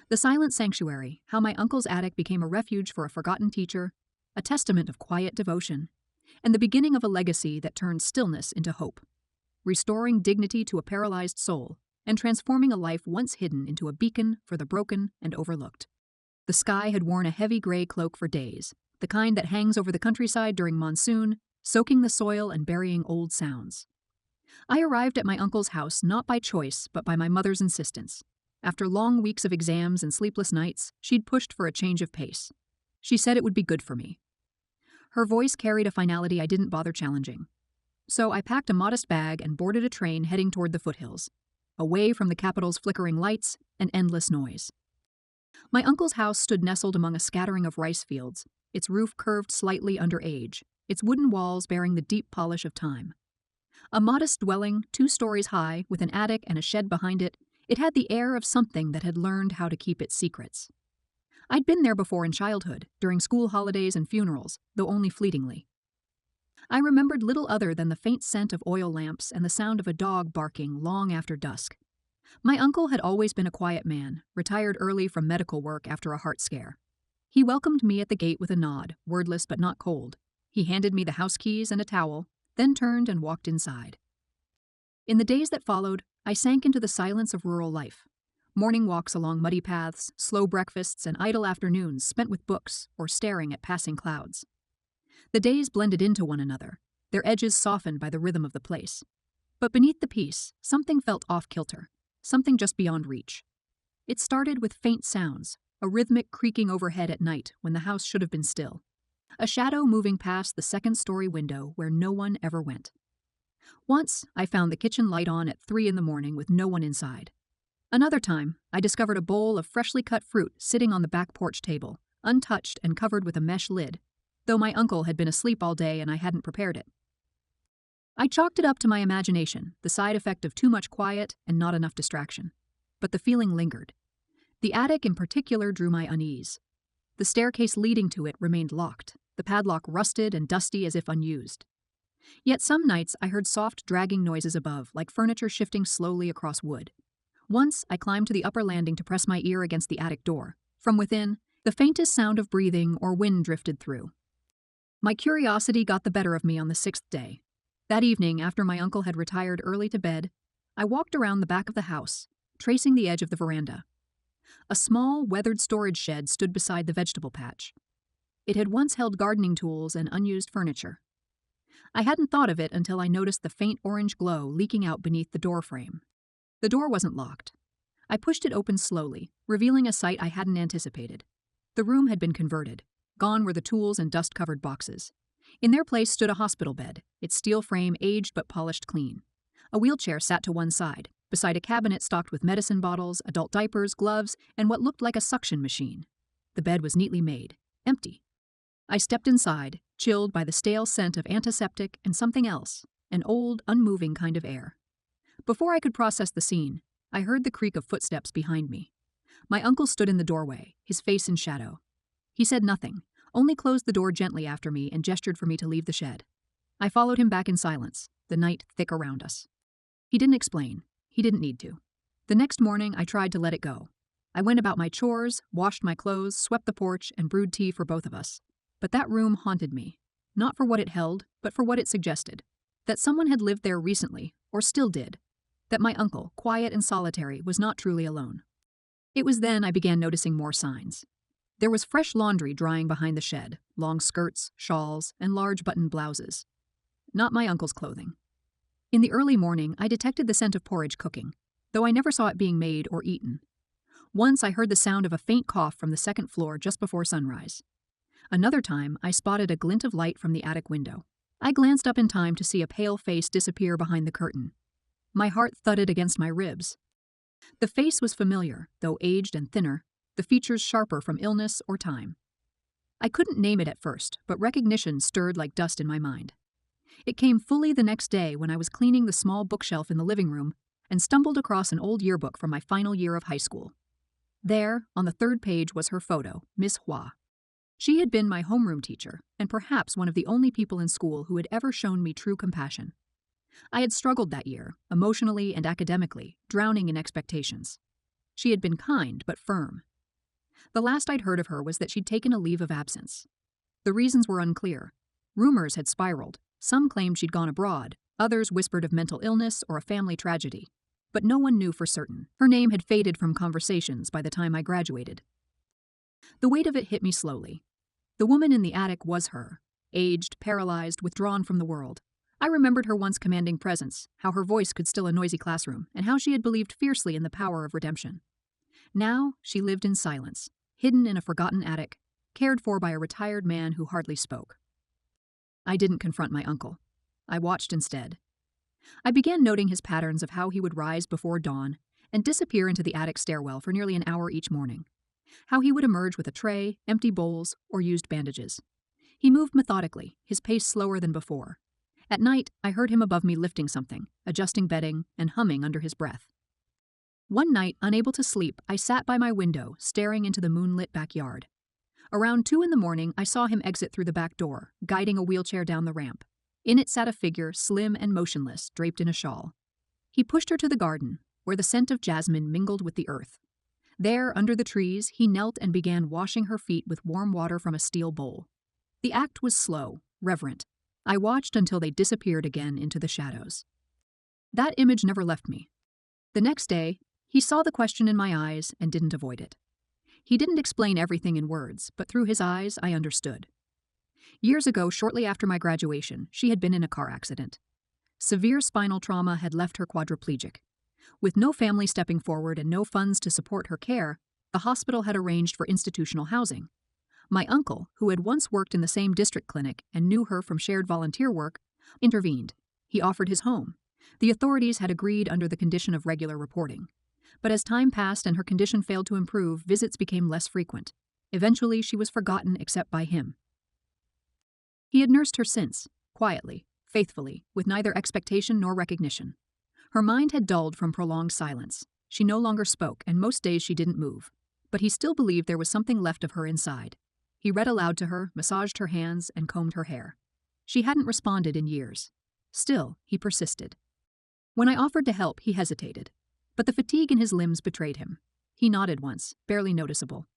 The Silent Sanctuary, how my uncle's attic became a refuge for a forgotten teacher, a testament of quiet devotion, and the beginning of a legacy that turned stillness into hope, restoring dignity to a paralyzed soul, and transforming a life once hidden into a beacon for the broken and overlooked. The sky had worn a heavy gray cloak for days, the kind that hangs over the countryside during monsoon, soaking the soil and burying old sounds. I arrived at my uncle's house not by choice, but by my mother's insistence. After long weeks of exams and sleepless nights, she'd pushed for a change of pace. She said it would be good for me. Her voice carried a finality I didn't bother challenging. So I packed a modest bag and boarded a train heading toward the foothills, away from the capital's flickering lights and endless noise. My uncle's house stood nestled among a scattering of rice fields, its roof curved slightly under age, its wooden walls bearing the deep polish of time. A modest dwelling, 2 stories high, with an attic and a shed behind it, it had the air of something that had learned how to keep its secrets. I'd been there before in childhood, during school holidays and funerals, though only fleetingly. I remembered little other than the faint scent of oil lamps and the sound of a dog barking long after dusk. My uncle had always been a quiet man, retired early from medical work after a heart scare. He welcomed me at the gate with a nod, wordless but not cold. He handed me the house keys and a towel, then turned and walked inside. In the days that followed, I sank into the silence of rural life. Morning walks along muddy paths, slow breakfasts, and idle afternoons spent with books or staring at passing clouds. The days blended into one another, their edges softened by the rhythm of the place. But beneath the peace, something felt off-kilter, something just beyond reach. It started with faint sounds, a rhythmic creaking overhead at night when the house should have been still. A shadow moving past the second-story window where no one ever went. Once, I found the kitchen light on at 3 a.m. with no one inside. Another time, I discovered a bowl of freshly cut fruit sitting on the back porch table, untouched and covered with a mesh lid, though my uncle had been asleep all day and I hadn't prepared it. I chalked it up to my imagination, the side effect of too much quiet and not enough distraction. But the feeling lingered. The attic in particular drew my unease. The staircase leading to it remained locked, the padlock rusted and dusty as if unused. Yet some nights I heard soft dragging noises above, like furniture shifting slowly across wood. Once I climbed to the upper landing to press my ear against the attic door. From within, the faintest sound of breathing or wind drifted through. My curiosity got the better of me on the 6th day. That evening, after my uncle had retired early to bed, I walked around the back of the house, tracing the edge of the veranda. A small, weathered storage shed stood beside the vegetable patch. It had once held gardening tools and unused furniture. I hadn't thought of it until I noticed the faint orange glow leaking out beneath the door frame. The door wasn't locked. I pushed it open slowly, revealing a sight I hadn't anticipated. The room had been converted. Gone were the tools and dust-covered boxes. In their place stood a hospital bed, its steel frame aged but polished clean. A wheelchair sat to one side, beside a cabinet stocked with medicine bottles, adult diapers, gloves, and what looked like a suction machine. The bed was neatly made, empty. I stepped inside, chilled by the stale scent of antiseptic and something else, an old, unmoving kind of air. Before I could process the scene, I heard the creak of footsteps behind me. My uncle stood in the doorway, his face in shadow. He said nothing, only closed the door gently after me and gestured for me to leave the shed. I followed him back in silence, the night thick around us. He didn't explain. He didn't need to. The next morning, I tried to let it go. I went about my chores, washed my clothes, swept the porch, and brewed tea for both of us. But that room haunted me, not for what it held, but for what it suggested. That someone had lived there recently, or still did. That my uncle, quiet and solitary, was not truly alone. It was then I began noticing more signs. There was fresh laundry drying behind the shed, long skirts, shawls, and large buttoned blouses. Not my uncle's clothing. In the early morning, I detected the scent of porridge cooking, though I never saw it being made or eaten. Once I heard the sound of a faint cough from the second floor just before sunrise. Another time, I spotted a glint of light from the attic window. I glanced up in time to see a pale face disappear behind the curtain. My heart thudded against my ribs. The face was familiar, though aged and thinner, the features sharper from illness or time. I couldn't name it at first, but recognition stirred like dust in my mind. It came fully the next day when I was cleaning the small bookshelf in the living room and stumbled across an old yearbook from my final year of high school. There, on the 3rd page, was her photo, Miss Hua. She had been my homeroom teacher, and perhaps one of the only people in school who had ever shown me true compassion. I had struggled that year, emotionally and academically, drowning in expectations. She had been kind but firm, The last I'd heard of her was that she'd taken a leave of absence. The reasons were unclear. Rumors had spiraled. Some claimed she'd gone abroad, others whispered of mental illness or a family tragedy. But no one knew for certain. Her name had faded from conversations by the time I graduated. The weight of it hit me slowly. The woman in the attic was her, aged, paralyzed, withdrawn from the world. I remembered her once commanding presence, how her voice could still a noisy classroom, and how she had believed fiercely in the power of redemption. Now she lived in silence, hidden in a forgotten attic, cared for by a retired man who hardly spoke. I didn't confront my uncle. I watched instead. I began noting his patterns of how he would rise before dawn and disappear into the attic stairwell for nearly an hour each morning. How he would emerge with a tray, empty bowls, or used bandages. He moved methodically, his pace slower than before. At night, I heard him above me lifting something, adjusting bedding, and humming under his breath. One night, unable to sleep, I sat by my window, staring into the moonlit backyard. Around 2 a.m, I saw him exit through the back door, guiding a wheelchair down the ramp. In it sat a figure, slim and motionless, draped in a shawl. He pushed her to the garden, where the scent of jasmine mingled with the earth. There, under the trees, he knelt and began washing her feet with warm water from a steel bowl. The act was slow, reverent. I watched until they disappeared again into the shadows. That image never left me. The next day, he saw the question in my eyes and didn't avoid it. He didn't explain everything in words, but through his eyes, I understood. Years ago, shortly after my graduation, she had been in a car accident. Severe spinal trauma had left her quadriplegic. With no family stepping forward and no funds to support her care, the hospital had arranged for institutional housing. My uncle, who had once worked in the same district clinic and knew her from shared volunteer work, intervened. He offered his home. The authorities had agreed under the condition of regular reporting. But as time passed and her condition failed to improve, visits became less frequent. Eventually, she was forgotten except by him. He had nursed her since, quietly, faithfully, with neither expectation nor recognition. Her mind had dulled from prolonged silence. She no longer spoke, and most days she didn't move. But he still believed there was something left of her inside. He read aloud to her, massaged her hands, and combed her hair. She hadn't responded in years. Still, he persisted. When I offered to help, he hesitated. But the fatigue in his limbs betrayed him. He nodded once, barely noticeable.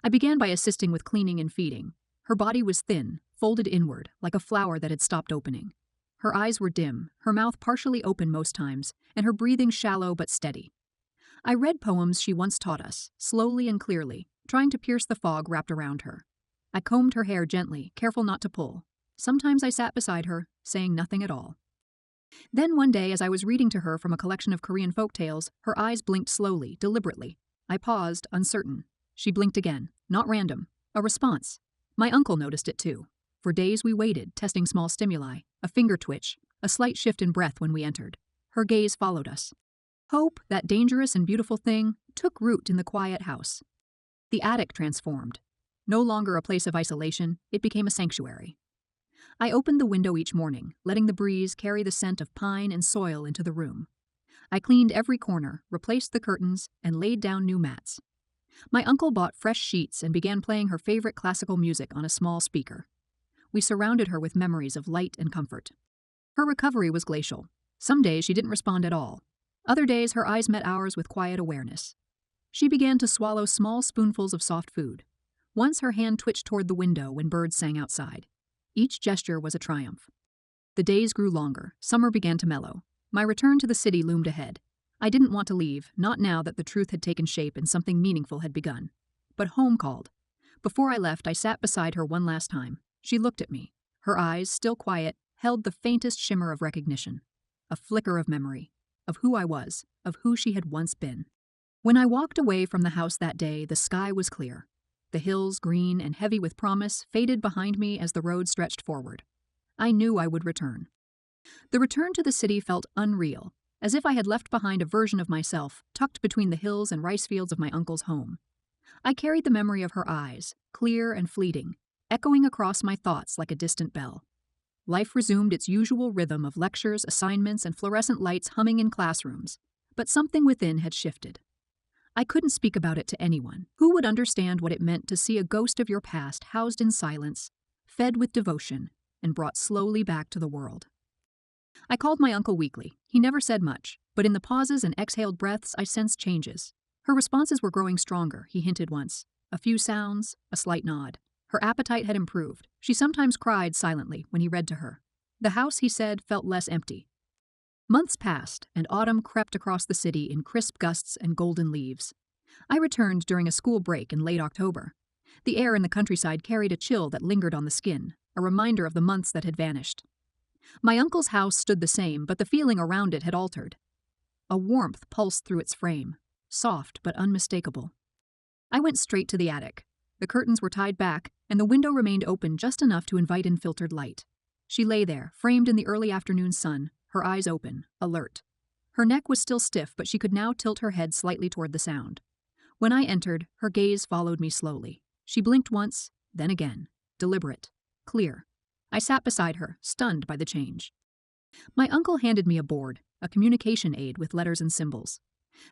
I began by assisting with cleaning and feeding. Her body was thin, folded inward, like a flower that had stopped opening. Her eyes were dim, her mouth partially open most times, and her breathing shallow but steady. I read poems she once taught us, slowly and clearly, trying to pierce the fog wrapped around her. I combed her hair gently, careful not to pull. Sometimes I sat beside her, saying nothing at all. Then one day, as I was reading to her from a collection of Korean folk tales, her eyes blinked slowly, deliberately. I paused, uncertain. She blinked again, not random, a response. My uncle noticed it too. For days we waited, testing small stimuli, a finger twitch, a slight shift in breath when we entered. Her gaze followed us. Hope, that dangerous and beautiful thing, took root in the quiet house. The attic transformed. No longer a place of isolation, it became a sanctuary. I opened the window each morning, letting the breeze carry the scent of pine and soil into the room. I cleaned every corner, replaced the curtains, and laid down new mats. My uncle bought fresh sheets and began playing her favorite classical music on a small speaker. We surrounded her with memories of light and comfort. Her recovery was glacial. Some days she didn't respond at all. Other days her eyes met ours with quiet awareness. She began to swallow small spoonfuls of soft food. Once her hand twitched toward the window when birds sang outside. Each gesture was a triumph. The days grew longer. Summer began to mellow. My return to the city loomed ahead. I didn't want to leave, not now that the truth had taken shape and something meaningful had begun. But home called. Before I left, I sat beside her one last time. She looked at me. Her eyes, still quiet, held the faintest shimmer of recognition. A flicker of memory. Of who I was. Of who she had once been. When I walked away from the house that day, the sky was clear. The hills, green and heavy with promise, faded behind me as the road stretched forward. I knew I would return. The return to the city felt unreal, as if I had left behind a version of myself tucked between the hills and rice fields of my uncle's home. I carried the memory of her eyes, clear and fleeting, echoing across my thoughts like a distant bell. Life resumed its usual rhythm of lectures, assignments, and fluorescent lights humming in classrooms, but something within had shifted. I couldn't speak about it to anyone. Who would understand what it meant to see a ghost of your past housed in silence, fed with devotion, and brought slowly back to the world? I called my uncle weekly. He never said much, but in the pauses and exhaled breaths I sensed changes. Her responses were growing stronger, he hinted once. A few sounds, a slight nod. Her appetite had improved. She sometimes cried silently when he read to her. The house, he said, felt less empty. Months passed, and autumn crept across the city in crisp gusts and golden leaves. I returned during a school break in late October. The air in the countryside carried a chill that lingered on the skin, a reminder of the months that had vanished. My uncle's house stood the same, but the feeling around it had altered. A warmth pulsed through its frame, soft but unmistakable. I went straight to the attic. The curtains were tied back, and the window remained open just enough to invite in filtered light. She lay there, framed in the early afternoon sun, her eyes open, alert. Her neck was still stiff, but she could now tilt her head slightly toward the sound. When I entered, her gaze followed me slowly. She blinked once, then again, deliberate, clear. I sat beside her, stunned by the change. My uncle handed me a board, a communication aid with letters and symbols.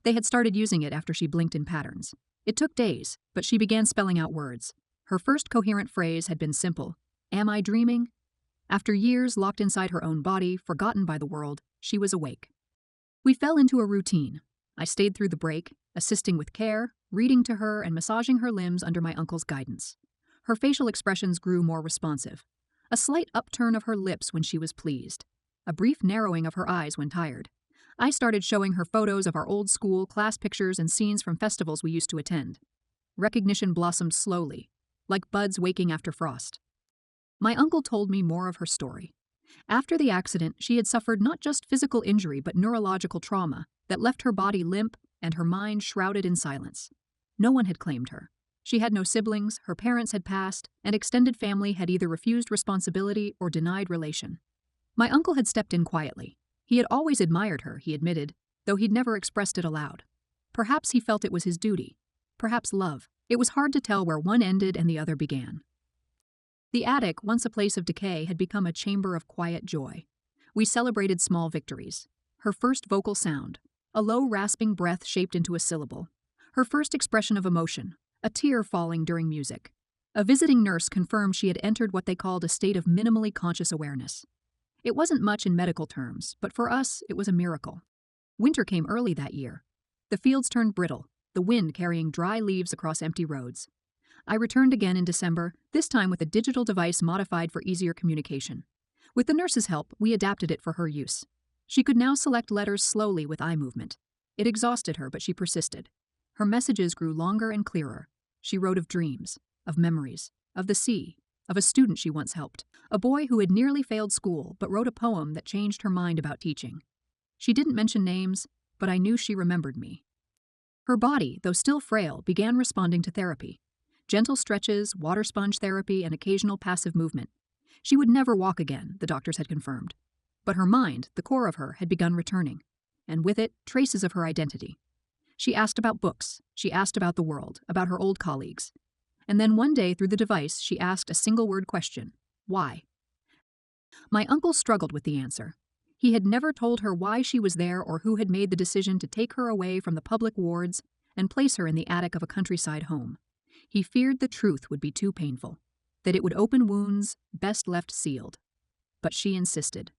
They had started using it after she blinked in patterns. It took days, but she began spelling out words. Her first coherent phrase had been simple. Am I dreaming? After years locked inside her own body, forgotten by the world, she was awake. We fell into a routine. I stayed through the break, assisting with care, reading to her, and massaging her limbs under my uncle's guidance. Her facial expressions grew more responsive. A slight upturn of her lips when she was pleased. A brief narrowing of her eyes when tired. I started showing her photos of our old school, class pictures, and scenes from festivals we used to attend. Recognition blossomed slowly, like buds waking after frost. My uncle told me more of her story. After the accident, she had suffered not just physical injury but neurological trauma that left her body limp and her mind shrouded in silence. No one had claimed her. She had no siblings, her parents had passed, and extended family had either refused responsibility or denied relation. My uncle had stepped in quietly. He had always admired her, he admitted, though he'd never expressed it aloud. Perhaps he felt it was his duty. Perhaps love. It was hard to tell where one ended and the other began. The attic, once a place of decay, had become a chamber of quiet joy. We celebrated small victories. Her first vocal sound, a low rasping breath shaped into a syllable. Her first expression of emotion, a tear falling during music. A visiting nurse confirmed she had entered what they called a state of minimally conscious awareness. It wasn't much in medical terms, but for us, it was a miracle. Winter came early that year. The fields turned brittle, the wind carrying dry leaves across empty roads. I returned again in December, this time with a digital device modified for easier communication. With the nurse's help, we adapted it for her use. She could now select letters slowly with eye movement. It exhausted her, but she persisted. Her messages grew longer and clearer. She wrote of dreams, of memories, of the sea, of a student she once helped, a boy who had nearly failed school but wrote a poem that changed her mind about teaching. She didn't mention names, but I knew she remembered me. Her body, though still frail, began responding to therapy. Gentle stretches, water sponge therapy, and occasional passive movement. She would never walk again, the doctors had confirmed. But her mind, the core of her, had begun returning, and with it, traces of her identity. She asked about books, she asked about the world, about her old colleagues. And then one day, through the device, she asked a single-word question. Why? My uncle struggled with the answer. He had never told her why she was there or who had made the decision to take her away from the public wards and place her in the attic of a countryside home. He feared the truth would be too painful, that it would open wounds best left sealed. But she insisted.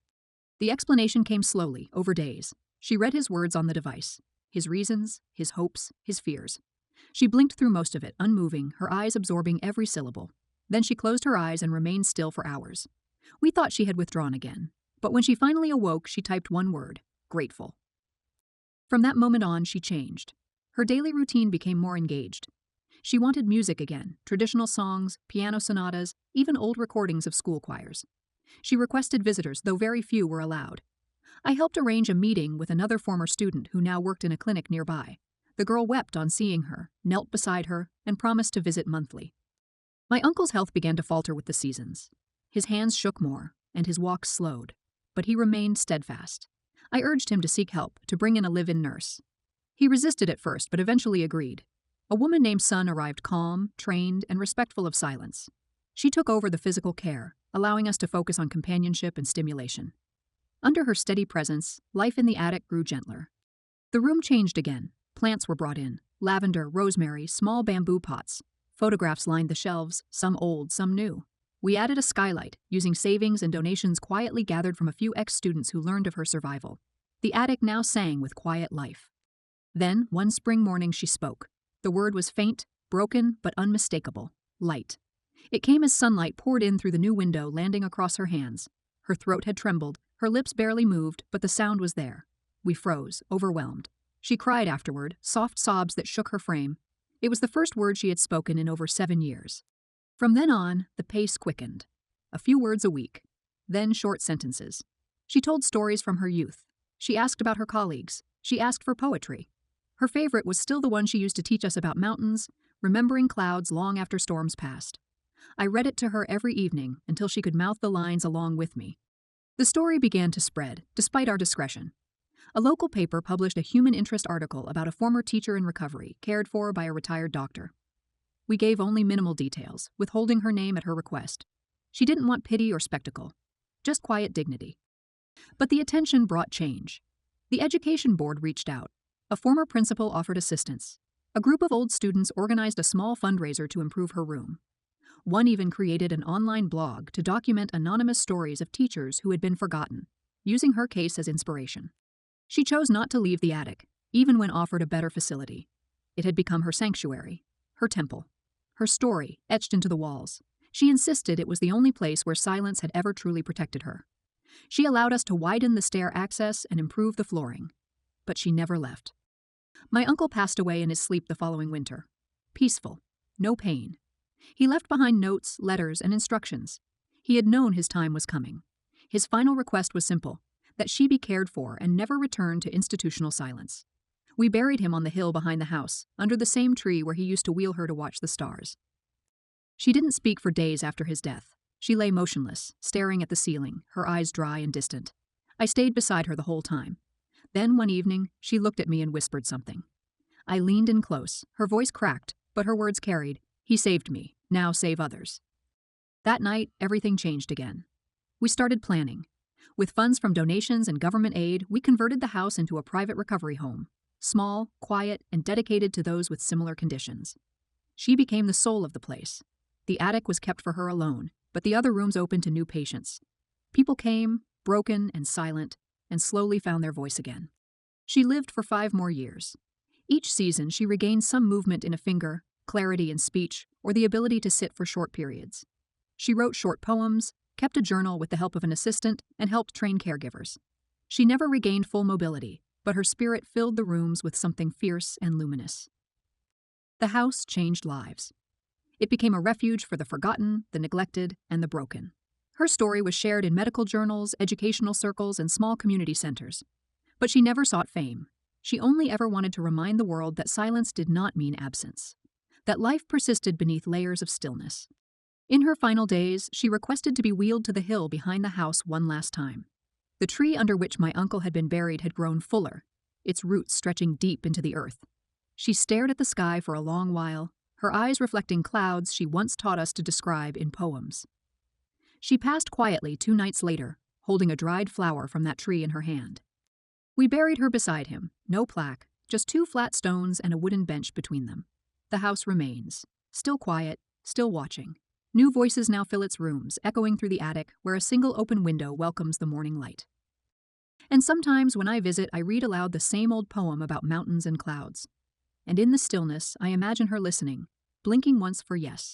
The explanation came slowly, over days. She read his words on the device, his reasons, his hopes, his fears. She blinked through most of it, unmoving, her eyes absorbing every syllable. Then she closed her eyes and remained still for hours. We thought she had withdrawn again, but when she finally awoke, she typed one word, grateful. From that moment on, she changed. Her daily routine became more engaged. She wanted music again, traditional songs, piano sonatas, even old recordings of school choirs. She requested visitors, though very few were allowed. I helped arrange a meeting with another former student who now worked in a clinic nearby. The girl wept on seeing her, knelt beside her, and promised to visit monthly. My uncle's health began to falter with the seasons. His hands shook more, and his walks slowed, but he remained steadfast. I urged him to seek help, to bring in a live-in nurse. He resisted at first, but eventually agreed. A woman named Sun arrived calm, trained, and respectful of silence. She took over the physical care, allowing us to focus on companionship and stimulation. Under her steady presence, life in the attic grew gentler. The room changed again. Plants were brought in, lavender, rosemary, small bamboo pots. Photographs lined the shelves, some old, some new. We added a skylight, using savings and donations quietly gathered from a few ex-students who learned of her survival. The attic now sang with quiet life. Then, one spring morning, she spoke. The word was faint, broken but unmistakable, light. It came as sunlight poured in through the new window, landing across her hands. Her throat had trembled, her lips barely moved, but the sound was there. We froze, overwhelmed. She cried afterward, soft sobs that shook her frame. It was the first word she had spoken in over 7 years. From then on, the pace quickened. A few words a week, then short sentences. She told stories from her youth. She asked about her colleagues. She asked for poetry. Her favorite was still the one she used to teach us about mountains, remembering clouds long after storms passed. I read it to her every evening until she could mouth the lines along with me. The story began to spread, despite our discretion. A local paper published a human interest article about a former teacher in recovery, cared for by a retired doctor. We gave only minimal details, withholding her name at her request. She didn't want pity or spectacle, just quiet dignity. But the attention brought change. The education board reached out. A former principal offered assistance. A group of old students organized a small fundraiser to improve her room. One even created an online blog to document anonymous stories of teachers who had been forgotten, using her case as inspiration. She chose not to leave the attic, even when offered a better facility. It had become her sanctuary, her temple, her story etched into the walls. She insisted it was the only place where silence had ever truly protected her. She allowed us to widen the stair access and improve the flooring. But she never left. My uncle passed away in his sleep the following winter. Peaceful, no pain. He left behind notes, letters, and instructions. He had known his time was coming. His final request was simple, that she be cared for and never return to institutional silence. We buried him on the hill behind the house, under the same tree where he used to wheel her to watch the stars. She didn't speak for days after his death. She lay motionless, staring at the ceiling, her eyes dry and distant. I stayed beside her the whole time. Then one evening, she looked at me and whispered something. I leaned in close. Her voice cracked, but her words carried. He saved me, now save others. That night, everything changed again. We started planning. With funds from donations and government aid, we converted the house into a private recovery home. Small, quiet, and dedicated to those with similar conditions. She became the soul of the place. The attic was kept for her alone, but the other rooms opened to new patients. People came, broken and silent, and slowly found their voice again. She lived for 5 more years. Each season, she regained some movement in a finger, clarity in speech, or the ability to sit for short periods. She wrote short poems, kept a journal with the help of an assistant, and helped train caregivers. She never regained full mobility, but her spirit filled the rooms with something fierce and luminous. The house changed lives. It became a refuge for the forgotten, the neglected, and the broken. Her story was shared in medical journals, educational circles, and small community centers. But she never sought fame. She only ever wanted to remind the world that silence did not mean absence, that life persisted beneath layers of stillness. In her final days, she requested to be wheeled to the hill behind the house one last time. The tree under which my uncle had been buried had grown fuller, its roots stretching deep into the earth. She stared at the sky for a long while, her eyes reflecting clouds she once taught us to describe in poems. She passed quietly 2 nights later, holding a dried flower from that tree in her hand. We buried her beside him, no plaque, just 2 flat stones and a wooden bench between them. The house remains, still quiet, still watching. New voices now fill its rooms, echoing through the attic where a single open window welcomes the morning light. And sometimes when I visit, I read aloud the same old poem about mountains and clouds. And in the stillness, I imagine her listening, blinking once for yes,